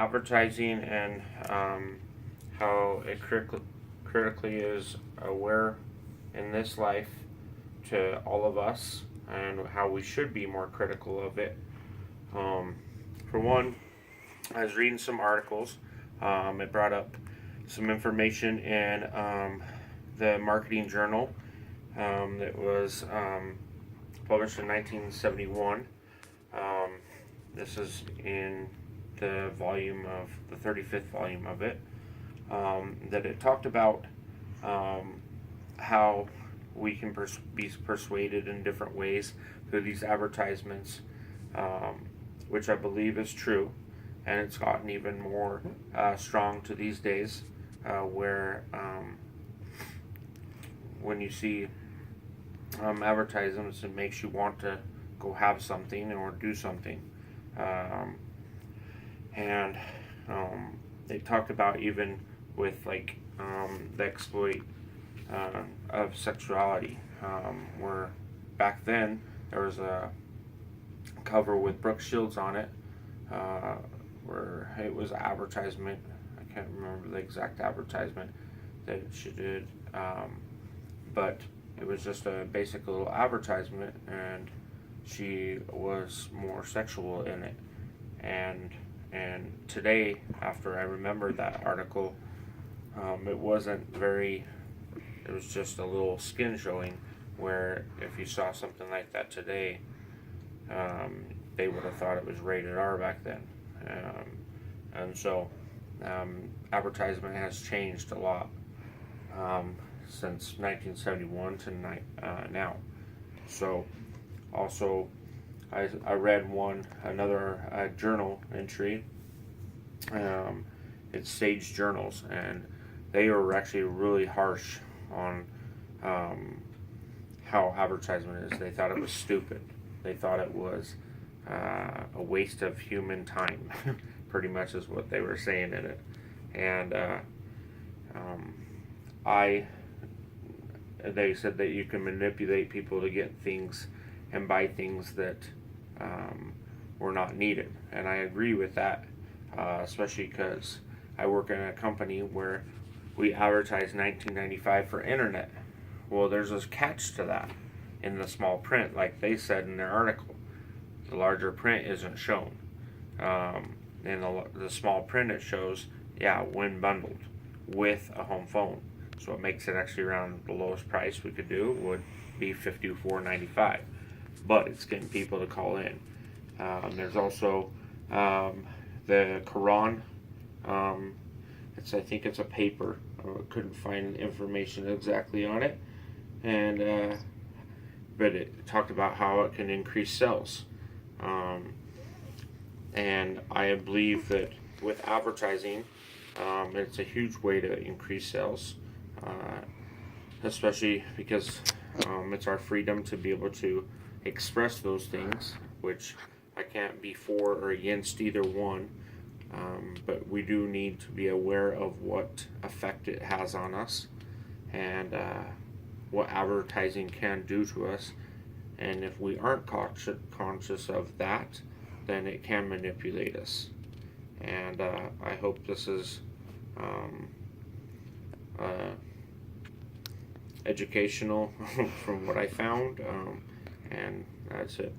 advertising and how it critically is aware in this life to all of us, and how we should be more critical of it. For one, I was reading some articles. It brought up some information in the Marketing Journal that was published in 1971. This is in the 35th volume of it, that it talked about how we can be persuaded in different ways through these advertisements, which I believe is true, and it's gotten even more strong to these days, where when you see advertisements, it makes you want to go have something or do something. And they talked about even with like the exploit of sexuality, where back then there was a cover with Brooke Shields on it, where it was an advertisement. I can't remember the exact advertisement that she did, but it was just a basic little advertisement, and she was more sexual in it. And today, after I remembered that article, it wasn't very. It was just a little skin showing. Where if you saw something like that today, they would have thought it was rated R back then. And so, advertisement has changed a lot since 1971 to now. So, also, I read another journal entry. It's Sage Journals, and they were actually really harsh on how advertisement is. They thought it was stupid. They thought it was a waste of human time, pretty much is what they were saying in it. And they said that you can manipulate people to get things and buy things that were not needed. And I agree with that, especially because I work in a company where we advertise $19.95 for internet. Well, there's this catch to that in the small print, like they said in their article. The larger print isn't shown. In the small print, it shows, when bundled with a home phone. So it makes it actually around the lowest price we could do would be $54.95. But it's getting people to call in. There's also the Quran. I think it's a paper. I couldn't find information exactly on it, but it talked about how it can increase sales. And I believe that with advertising, it's a huge way to increase sales, especially because it's our freedom to be able to express those things, which I can't be for or against either one. But we do need to be aware of what effect it has on us, and what advertising can do to us. And if we aren't conscious of that, then it can manipulate us. And I hope this is educational from what I found, and that's it.